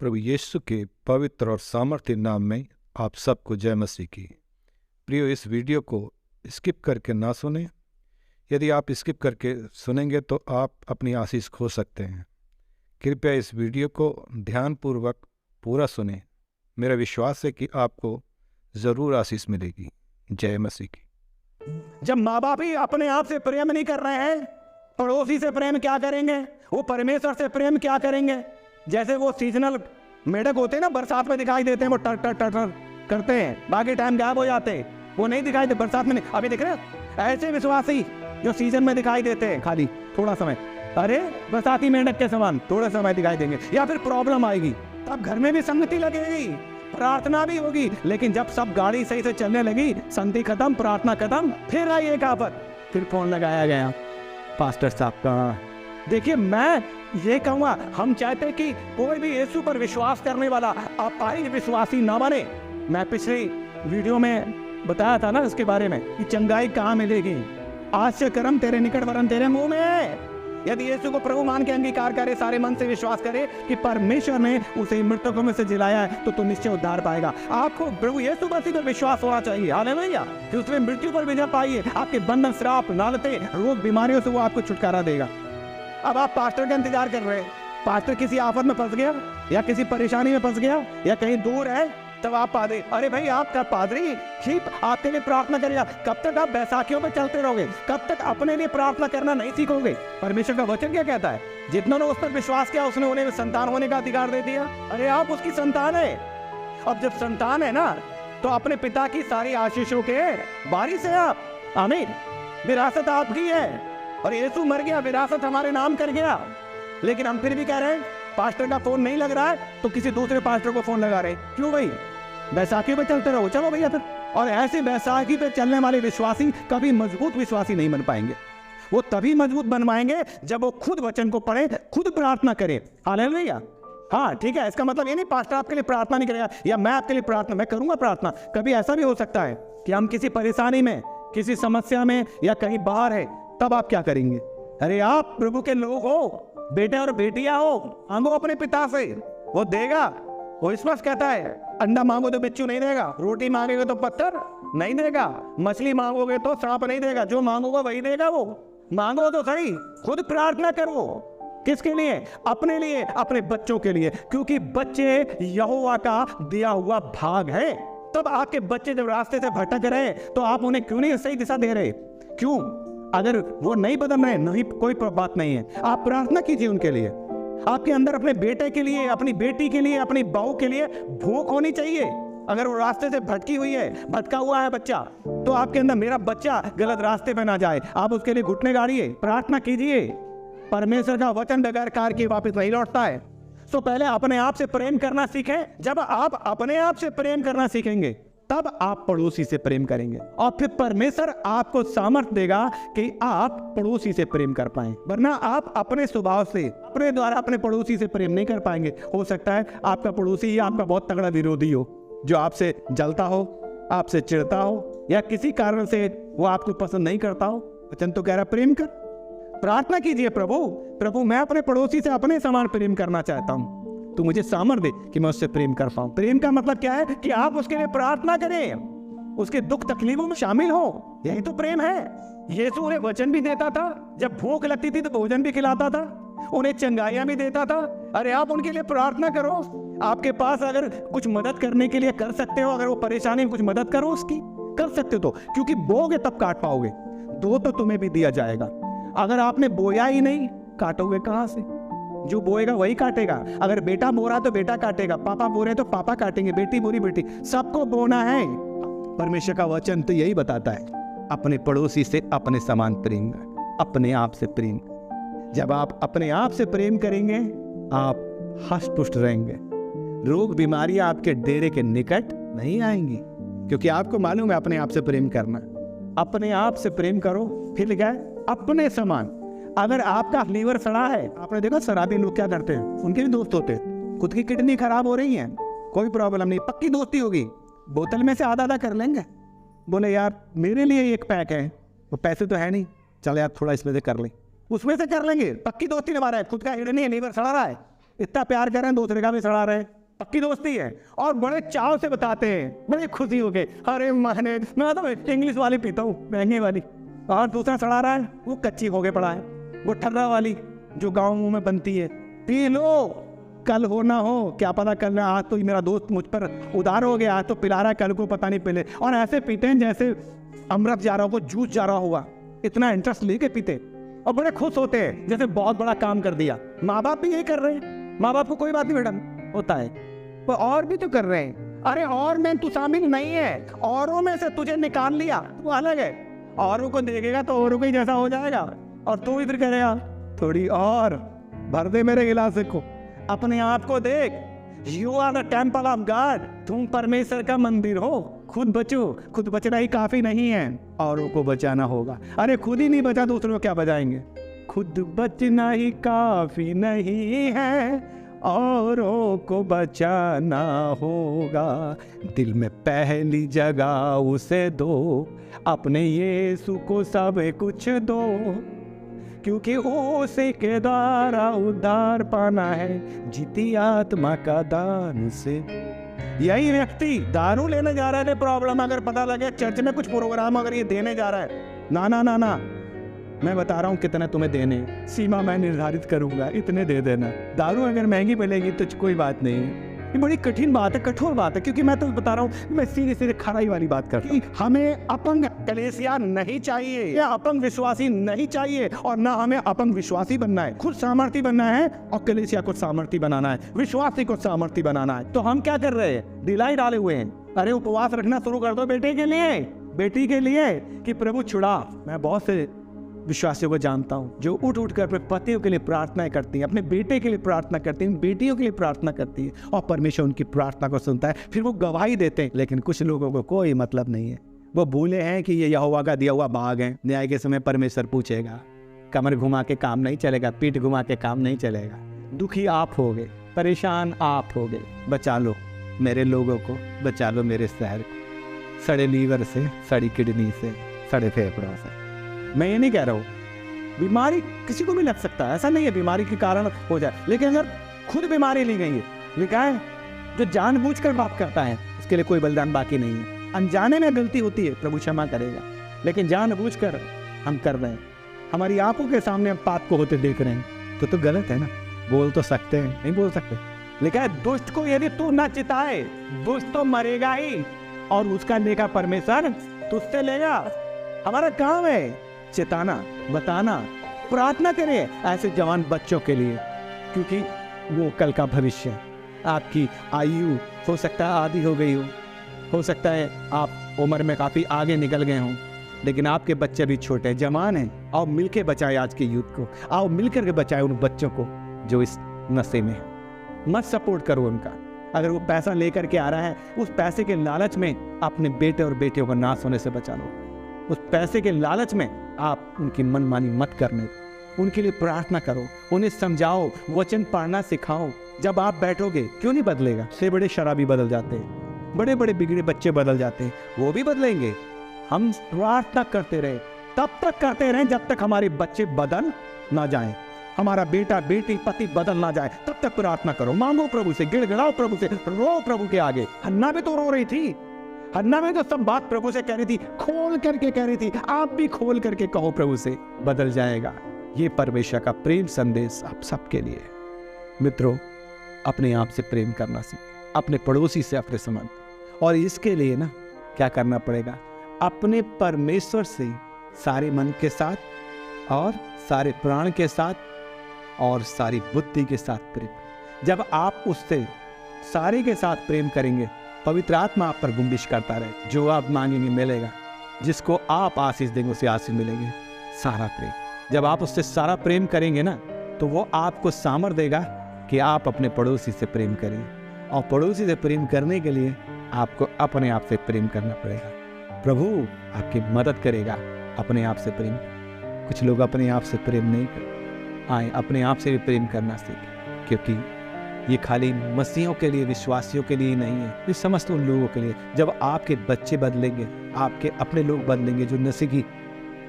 प्रभु यीशु के पवित्र और सामर्थ्य नाम में आप सबको जय मसीह की। प्रियो, इस वीडियो को स्किप करके ना सुने। यदि आप स्किप करके सुनेंगे तो आप अपनी आशीष खो सकते हैं। कृपया इस वीडियो को ध्यानपूर्वक पूरा सुने। मेरा विश्वास है कि आपको ज़रूर आशीष मिलेगी। जय मसीह की। जब माँ बाप ही अपने आप से प्रेम नहीं कर रहे हैं, पड़ोसी से प्रेम क्या करेंगे? वो परमेश्वर से प्रेम क्या करेंगे? जैसे वो सीजनल मेढक होते हैं ना, बरसात में दिखाई देते हैं, वो टर टर टर टर करते हैं, बाकी टाइम गायब हो जाते हैं, वो नहीं दिखाई देते बरसात में नहीं। अभी दिख रहे हैं ऐसे विश्वासी जो सीजन में दिखाई देते हैं खाली थोड़ा समय, अरे बरसाती मेढक के समान थोड़ा समय दिखाई देंगे। या फिर प्रॉब्लम आएगी तब घर में भी संगति लगेगी, प्रार्थना भी होगी, लेकिन जब सब गाड़ी सही से चलने लगी, संगति खत्म, प्रार्थना खत्म, फिर आई एक आफत, फिर फोन लगाया गया पास्टर साहब का। देखिए, मैं ये कहूँगा, हम चाहते कि कोई भी यीशु पर विश्वास करने वाला अपाहिज विश्वासी ना बने। मैं पिछली वीडियो में बताया था ना इसके बारे में कि चंगाई कहाँ मिलेगी। आश्चर्य कर्म तेरे निकट वरन तेरे मुंह में है। यदि यीशु को प्रभु मान के अंगीकार करे, सारे मन से विश्वास करे कि परमेश्वर ने उसे मृतकों में से जिलाया है, तो निश्चय उद्धार पाएगा। आपको प्रभु यीशु मसीह पर विश्वास होना चाहिए, हालेलुया, कि उसने मृत्यु पर विजय पाई है। आपके बंधन, श्राप, लालते, रोग, बीमारियों से वो आपको छुटकारा देगा। अब आप पास्टर का इंतजार कर रहे हैं, पास्टर किसी आफत में फंस गया या किसी परेशानी में फंस गया या कहीं दूर है, तब आप पादरी, अरे भाई आपका पादरी ठीक आपके लिए प्रार्थना करेगा। कब तक आप बैसाखियों पे चलते रहोगे? कब तक अपने लिए प्रार्थना करना नहीं सीखोगे? परमेश्वर का वचन क्या कहता है? जितना ने उस पर विश्वास किया, उसने उन्हें संतान होने का अधिकार दे दिया। अरे आप उसकी संतान है। अब जब संतान है ना, तो अपने पिता की सारी आशीषों के वारिस है आप। आमीन। विरासत आपकी है, और यीशु मर गया, विरासत हमारे नाम कर गया। लेकिन हम फिर भी कह रहे हैं पास्टर का फोन नहीं लग रहा है, तो किसी दूसरे पास्टर को फोन लगा रहे हैं। क्यों भाई? बैसाखी पे चलते रहो, चलो भैया फिर। और ऐसे बैसाखी पे चलने वाले विश्वासी कभी मजबूत विश्वासी नहीं बन पाएंगे। वो तभी मजबूत बन पाएंगे जब वो खुद वचन को पढ़े, खुद प्रार्थना करे। हालेलुया। हाँ ठीक है, इसका मतलब ये नहीं पास्टर आपके लिए प्रार्थना नहीं करेगा या मैं आपके लिए प्रार्थना, मैं करूंगा प्रार्थना। कभी ऐसा भी हो सकता है कि हम किसी परेशानी में, किसी समस्या में या कहीं बाहर है, तब आप क्या करेंगे? अरे आप प्रभु के लोग हो, बेटे और बेटियां हो, मांगो अपने पिता से, वो देगा। वो विश्वास कहता है, अंडा मांगो तो बिच्छू नहीं देगा, रोटी मांगोगे तो पत्थर नहीं देगा, मछली मांगोगे तो सांप नहीं देगा, जो मांगोगे वही देगा। वो मांगो तो सही, खुद प्रार्थना करो। किसके लिए? अपने लिए, अपने बच्चों के लिए, क्योंकि बच्चे यहोवा का दिया हुआ भाग है। तब आपके बच्चे जब रास्ते से भटक रहे, तो आप उन्हें क्यों नहीं सही दिशा दे रहे? क्यों? अगर वो नहीं बदल रहे, नहीं, कोई बात नहीं है, आप प्रार्थना कीजिए उनके लिए। आपके अंदर अपने बेटे के लिए, अपनी बेटी के लिए, अपनी बहू के लिए भूख होनी चाहिए। अगर वो रास्ते से भटकी हुई है, भटका हुआ है बच्चा, तो आपके अंदर मेरा बच्चा गलत रास्ते पे ना जाए, आप उसके लिए घुटने गाड़िए, प्रार्थना कीजिए। परमेश्वर का वचन बगैर कार्य के वापस नहीं लौटता है। तो पहले अपने आप से प्रेम करना सीखें। जब आप अपने आप से प्रेम करना सीखेंगे, तब आप पड़ोसी से प्रेम करेंगे, और फिर परमेश्वर आपको सामर्थ्य देगा कि आप पड़ोसी से प्रेम कर पाएं। वरना आप अपने स्वभाव से, अपने द्वारा अपने पड़ोसी से प्रेम नहीं कर पाएंगे। हो सकता है आपका पड़ोसी ही आपका बहुत तगड़ा विरोधी हो, जो आपसे जलता हो, आपसे चिढ़ता हो, या किसी कारण से वो आपको पसंद नहीं करता हो। वचन तो कह रहा प्रेम कर। प्रार्थना कीजिए, प्रभु मैं अपने पड़ोसी से अपने समान प्रेम करना चाहता हूँ, तो मुझे सामर्थ्य दे कि मैं उससे प्रेम कर पाऊं। प्रेम का मतलब क्या है? कि आप उसके लिए प्रार्थना करें, उसके दुख तकलीफों में शामिल हो। यही तो प्रेम है। यीशु उन्हें वचन भी देता था, जब भूख लगती थी तो भोजन भी खिलाता था, उन्हें चंगाइयां भी देता था। अरे आप उनके लिए प्रार्थना करो। आपके पास अगर कुछ मदद करने के लिए कर सकते हो, अगर वो परेशानी में कुछ मदद करो उसकी, कर सकते हो तो, क्योंकि बोओगे तब काट पाओगे, दो तो तुम्हें भी दिया जाएगा। अगर आपने बोया ही नहीं, काटोगे कहां से? जो बोएगा वही काटेगा। अगर बेटा बो रहा तो बेटा काटेगा, पापा बो रहे तो पापा काटेंगे, बेटी बोरी बेटी, सबको बोना है। परमेश्वर का वचन तो यही बताता है, अपने पड़ोसी से अपने समान प्रेम, अपने आप से प्रेम। जब आप अपने आप से प्रेम करेंगे, आप हष्ट पुष्ट रहेंगे, रोग बीमारियां आपके डेरे के निकट नहीं आएंगी, क्योंकि आपको मालूम है अपने आप से प्रेम करना। अपने आप से प्रेम करो। फिर लिखा है अपने समान। अगर आपका लीवर सड़ा है, आपने देखा शराबी लोग क्या करते हैं, उनके भी दोस्त होते हैं, खुद की किडनी खराब हो रही है, कोई प्रॉब्लम नहीं, पक्की दोस्ती होगी, बोतल में से आधा आधा कर लेंगे। बोले यार मेरे लिए एक पैक है, वो पैसे तो है नहीं, चल यार थोड़ा इसमें से कर ले, उसमें से कर लेंगे। पक्की दोस्ती निभा रहा है, खुद का किडनी लीवर सड़ा रहा है, इतना प्यार कर रहे हैं, दूसरे का भी सड़ा रहे हैं, पक्की दोस्ती है। और बड़े चाव से बताते हैं, बड़ी खुशी हो गई, अरे मैं तो इंग्लिश वाली पीता हूँ, महंगे वाली। और दूसरा सड़ा रहा है, वो कच्ची हो गए पड़ा है, वो ठर्रा वाली जो गाँव में बनती है, पी लो, कल हो ना हो क्या पता, कल आज तो मेरा दोस्त मुझ पर उदार हो गया, आज तो पिला रहा है, कल को पता नहीं पिले। और ऐसे पीते हैं जैसे अमृत जा रहा हो, जूस जा रहा हुआ, इतना इंटरेस्ट लेके पीते और बड़े खुश होते हैं जैसे बहुत बड़ा काम कर दिया। माँ बाप भी यही कर रहे हैं, माँ बाप को कोई बात नहीं बेटा होता है, वो और भी तो कर रहे हैं। अरे और में तू शामिल नहीं है, औरों में से तुझे निकाल लिया, तू अलग है। औरों को देखेगा तो औरों को ही जैसा हो जाएगा, और तू भी फिर करेगा थोड़ी और भर दे मेरे गिलास को। अपने आप को देख, you are the temple of God, तुम परमेश्वर का मंदिर हो। खुद बचो, खुद बचना ही काफी नहीं है, औरों को बचाना होगा। अरे खुद ही नहीं बचा, दूसरों को क्या बचाएंगे? खुद बचना ही काफी नहीं है, औरों को बचाना होगा। दिल में पहली जगह उसे दो, अपने यीशु को सब कुछ दो, क्योंकि उसी के द्वारा उद्धार पाना है, जीती आत्मा का दान से। यही व्यक्ति दारू लेने जा रहा है, प्रॉब्लम अगर पता लगे चर्च में कुछ प्रोग्राम अगर ये देने जा रहा है, ना ना ना ना, मैं बता रहा हूँ कितने तुम्हें देने, सीमा मैं निर्धारित करूंगा, इतने दे देना। दारू अगर महंगी मिलेगी तो कोई बात नहीं है। ये बड़ी कठिन बात है, कठोर बात है, क्योंकि मैं तो बता रहा हूँ, मैं सीधे सीधे खराई वाली बात करता हूँ। हमें अपंग कलीसिया नहीं चाहिए, या अपंग विश्वासी नहीं चाहिए, और ना हमें अपंग विश्वासी बनना है। खुद सामर्थी बनना है और कलीसिया को सामर्थी बनाना है, विश्वासी को सामर्थी बनाना है। तो हम क्या कर रहे हैं? ढिलाई डाले हुए हैं। अरे उपवास रखना शुरू कर दो बेटे के लिए, बेटी के लिए, कि प्रभु छुड़ा। मैं बहुत से विश्वासियों को जानता हूँ जो उठ उठ कर अपने पतियों के लिए प्रार्थना करती हैं, अपने बेटे के लिए प्रार्थना करती हैं, बेटियों के लिए प्रार्थना करती है, और परमेश्वर उनकी प्रार्थना को सुनता है, फिर वो गवाही देते हैं। लेकिन कुछ लोगों को कोई मतलब नहीं है, वो भूले हैं कि ये यहोवा का दिया हुआ बाग है। न्याय के समय परमेश्वर पूछेगा, कमर घुमा के काम नहीं चलेगा, पीठ घुमा के काम नहीं चलेगा। दुखी आप हो गए, परेशान आप हो गए, बचा लो मेरे लोगों को, बचा लो मेरे शहर को, सड़े लीवर से, सड़ी किडनी से, सड़े फेफड़ों से। मैं ये नहीं कह रहा हूँ, बीमारी किसी को भी लग सकता है, ऐसा नहीं है बीमारी के कारण हो जाए, लेकिन अगर खुद बीमारी ली गई है, लिखा है जो जानबूझकर पाप करता है उसके लिए कोई बलिदान बाकी नहीं है। अनजाने में गलती होती है, प्रभु क्षमा करेगा, लेकिन जानबूझकर हम कर रहे हैं, हमारी आंखों के सामने हम पाप को होते देख रहे हैं, तो गलत है ना। बोल तो सकते हैं, नहीं बोल सकते। लिखा है दुष्ट को यदि तू न चिताए, दुष्ट तो मरेगा ही, और उसका लेखा परमेश्वर तुझसे लेगा। हमारा काम है चेताना, बताना, प्रार्थना करें ऐसे जवान बच्चों के लिए, क्योंकि वो कल का भविष्य है। आपकी आयु हो सकता है आधी हो गई हो सकता है आप उम्र में काफ़ी आगे निकल गए हों, लेकिन आपके बच्चे भी छोटे जवान हैं। आओ मिलकर बचाएं आज के यूथ को, आओ मिलकर के बचाएं उन बच्चों को जो इस नशे में है। मत सपोर्ट करो उनका। अगर वो पैसा लेकर के आ रहा है, उस पैसे के लालच में अपने बेटे और बेटियों को नाश होने से बचा लो। उस पैसे के लालच में आप उनकी मनमानी मत करने, उनके लिए प्रार्थना करो, उन्हें समझाओ, वचन पढ़ना सिखाओ। जब आप बैठोगे, क्यों नहीं बदलेगा? से बड़े शराबी बदल जाते हैं, बड़े बड़े बिगड़े बच्चे बदल जाते हैं, वो भी बदलेंगे। हम प्रार्थना करते रहे, तब तक करते रहे जब तक हमारे बच्चे बदल ना जाएं, हमारा बेटा बेटी पति बदल ना जाए, तब तक प्रार्थना करो। मांगो प्रभु से, गिड़गिड़ाओ प्रभु से, रो प्रभु के आगे। हन्ना भी तो रो रही थी, हन्ना में तो सब बात प्रभु से कह रही थी, खोल करके कह रही थी। आप भी खोल करके कहो प्रभु से, बदल जाएगा। ये परमेश्वर का प्रेम संदेश आप सबके लिए। मित्रों, अपने आप से प्रेम करना सीखें, अपने पड़ोसी से अपने संबंध, और इसके लिए ना क्या करना पड़ेगा? अपने परमेश्वर से सारे मन के साथ और सारे प्राण के साथ और सारी बुद्धि के साथ प्रेम। जब आप उससे सारे के साथ प्रेम करेंगे, पवित्र आत्मा आप पर गुंबिश करता रहे। जो आप मांगेंगे मिलेगा, जिसको आप आशीष देंगे उसे आशीष मिलेंगे। सारा प्रेम, जब आप उससे सारा प्रेम करेंगे ना, तो वो आपको सामर्थ्य देगा कि आप अपने पड़ोसी से प्रेम करिए। और पड़ोसी से प्रेम करने के लिए आपको अपने आप से प्रेम करना पड़ेगा। प्रभु आपकी मदद करेगा अपने आप से प्रेम। कुछ लोग अपने आप से प्रेम नहीं करते, आए अपने आप से भी प्रेम करना सीखें, क्योंकि ये खाली मसीहों के लिए, विश्वासियों के लिए नहीं है, ये समस्त उन लोगों के लिए। जब आपके बच्चे बदलेंगे, आपके अपने लोग बदलेंगे जो नशे की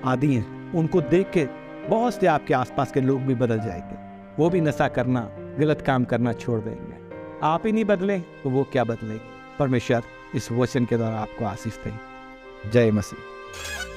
आदी हैं, उनको देख के बहुत से आपके आसपास के लोग भी बदल जाएंगे, वो भी नशा करना गलत काम करना छोड़ देंगे। आप ही नहीं बदले तो वो क्या बदले। परमेश्वर इस वचन के द्वारा आपको आशीष दें। जय मसीह।